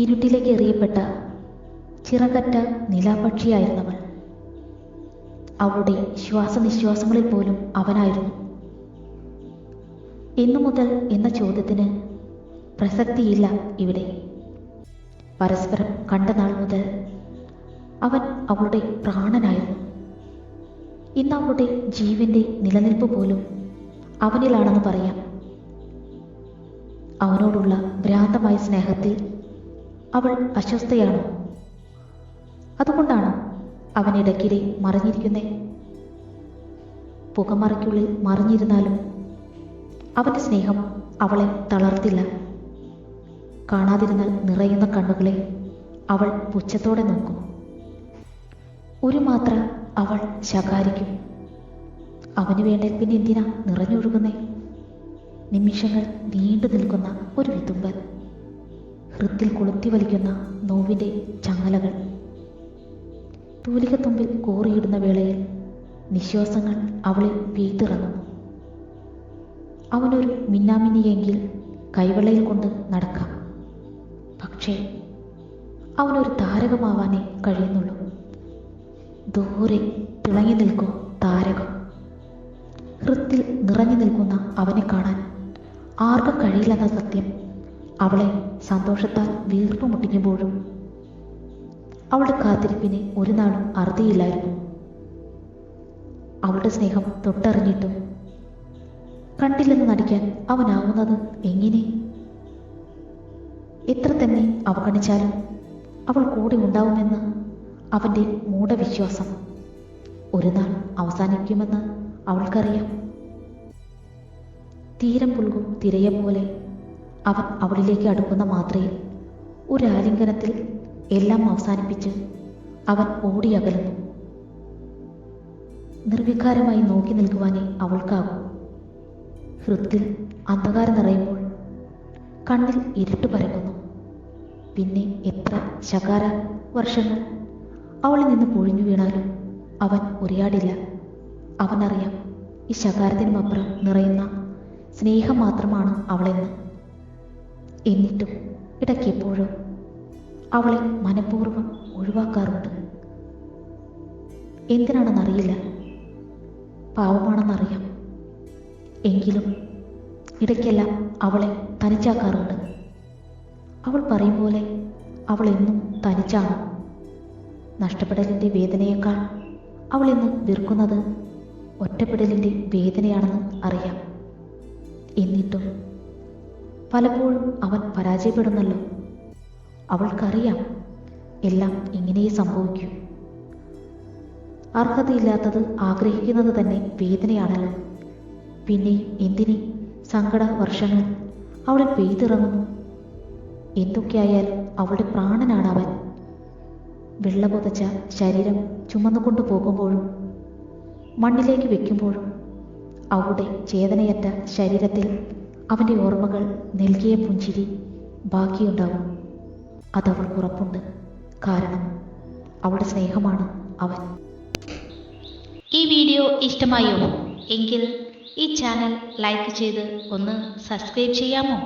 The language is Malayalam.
ഇരുട്ടിലേക്ക് എറിയപ്പെട്ട ചിറകറ്റ നിലാപക്ഷിയായിരുന്നവൾ. അവളുടെ ശ്വാസനിശ്വാസങ്ങളിൽ പോലും അവനായിരുന്നു. എന്നു മുതൽ എന്ന ചോദ്യത്തിന് പ്രസക്തിയില്ല ഇവിടെ. പരസ്പരം കണ്ട നാൾ മുതൽ അവൻ അവളുടെ പ്രാണനായിരുന്നു. ഇന്ന് അവളുടെ ജീവന്റെ നിലനിൽപ്പ് പോലും അവനിലാണെന്ന് പറയാം. അവനോടുള്ള ഭ്രാന്തമായ സ്നേഹത്തിൽ അവൾ അസ്വസ്ഥയാണോ? അതുകൊണ്ടാണ് അവൻ ഇടയ്ക്കിടെ മറിഞ്ഞിരിക്കുന്നേ. പുകമറയ്ക്കുള്ളിൽ മറിഞ്ഞിരുന്നാലും അവൻ്റെ സ്നേഹം അവളെ തളർത്തില്ല. കാണാതിരുന്നാൽ നിറയുന്ന കണ്ണുകളെ അവൾ പുച്ഛത്തോടെ നോക്കും. ഒരു മാത്ര അവൾ ശകാരിക്കും. അവന് വേണ്ട പിന്നെ എന്തിനാ നിറഞ്ഞൊഴുകുന്നേ? നിമിഷങ്ങൾ നീണ്ടു നിൽക്കുന്ന ഒരു വിതുമ്പൽ, ഹൃത്തിൽ കൊളുത്തി വലിക്കുന്ന നോവിൻ്റെ ചങ്ങലകൾ. തൂലികത്തുമ്പിൽ കോറിയിടുന്ന വേളയിൽ നിശ്വാസങ്ങൾ അവളിൽ പെയ്തിറങ്ങുന്നു. അവനൊരു മിന്നാമിന്നിയെങ്കിൽ കൈവെള്ളയിൽ കൊണ്ട് നടക്കാം. പക്ഷേ അവനൊരു താരകമാവാനേ കഴിയുന്നുള്ളൂ. ദൂരെ തിളങ്ങി നിൽക്കും താരകം. ഹൃത്തിൽ നിറഞ്ഞു നിൽക്കുന്ന അവനെ കാണാൻ ആർക്കും കഴിയില്ലെന്ന സത്യം അവളെ സന്തോഷത്താൽ വീർപ്പു മുട്ടിക്കുമ്പോഴും അവളുടെ കാത്തിരിപ്പിന് ഒരു നാളും അറുതിയില്ലായിരുന്നു. അവളുടെ സ്നേഹം തൊട്ടറിഞ്ഞിട്ടും കണ്ടില്ലെന്ന് നടിക്കാൻ അവനാവുന്നത് എങ്ങനെ? എത്ര തന്നെ അവഗണിച്ചാലും അവൾ കൂടെ ഉണ്ടാവുമെന്ന് അവൻ്റെ മൂഢവിശ്വാസം ഒരു നാൾ അവസാനിക്കുമെന്ന് അവൾക്കറിയാം. തീരം പുൽകും തിരയെ പോലെ അവൻ അവളിലേക്ക് അടുക്കുന്ന മാത്രയിൽ ഒരു ആലിംഗനത്തിൽ എല്ലാം അവസാനിപ്പിച്ച് അവൻ ഓടിയകലുന്നു. നിർവികാരമായി നോക്കി നിൽക്കുവാനേ അവൾക്കാകും. ഹൃത്തിൽ അന്ധകാരം നിറയുമ്പോൾ കണ്ണിൽ ഇരുട്ട് പരക്കുന്നു. പിന്നെ എത്ര ശകാര വർഷങ്ങൾ അവളിൽ നിന്ന് പൊഴിഞ്ഞു വീണാലും അവൻ ഉരിയാടില്ല. അവനറിയാം, ഈ ശകാരത്തിനുമപ്പുറം നിറയുന്ന സ്നേഹം മാത്രമാണ് അവളെന്ന്. എന്നിട്ടും ഇടയ്ക്കെപ്പോഴോ അവളെ മനഃപൂർവ്വം ഒഴിവാക്കാറുണ്ട്. എന്തിനാണെന്നറിയില്ല, പാവമാണെന്നറിയാം. എങ്കിലും ഇടയ്ക്കെല്ലാം അവളെ തനിച്ചാക്കാറുണ്ട്. അവൾ പറയും പോലെ അവൾ എന്നും തനിച്ചാണ്. നഷ്ടപ്പെടലിൻ്റെ വേദനയേക്കാൾ അവൾ ഇന്ന് വെറുക്കുന്നത് ഒറ്റപ്പെടലിൻ്റെ വേദനയാണെന്ന് അറിയാം. എന്നിട്ടും പലപ്പോഴും അവൻ പരാജയപ്പെടുന്നല്ലോ. അവൾക്കറിയാം, എല്ലാം ഇങ്ങനെയേ സംഭവിക്കൂ. അർഹതയില്ലാത്തത് ആഗ്രഹിക്കുന്നത് തന്നെ വേദനയാണല്ലോ. പിന്നെയും എന്തിന് സങ്കട വർഷങ്ങൾ അവളിൽ പെയ്തിറങ്ങുന്നു? എന്തൊക്കെയായാലും അവളുടെ പ്രാണനാണ് അവൻ. വെള്ളപുതച്ച ശരീരം ചുമന്നുകൊണ്ടു പോകുമ്പോഴും മണ്ണിലേക്ക് വെക്കുമ്പോഴും അവളുടെ ചേതനയറ്റ ശരീരത്തിൽ അവൻ്റെ ഓർമ്മകൾ നൽകിയ പുഞ്ചിരി ബാക്കിയുണ്ടാവും. അതവൾക്കുറപ്പുണ്ട്. കാരണം അവളുടെ സ്നേഹമാണ് അവൻ. ഈ വീഡിയോ ഇഷ്ടമായോ? എങ്കിൽ ഈ ചാനൽ ലൈക്ക് ചെയ്ത് ഒന്ന് സബ്സ്ക്രൈബ് ചെയ്യാമോ?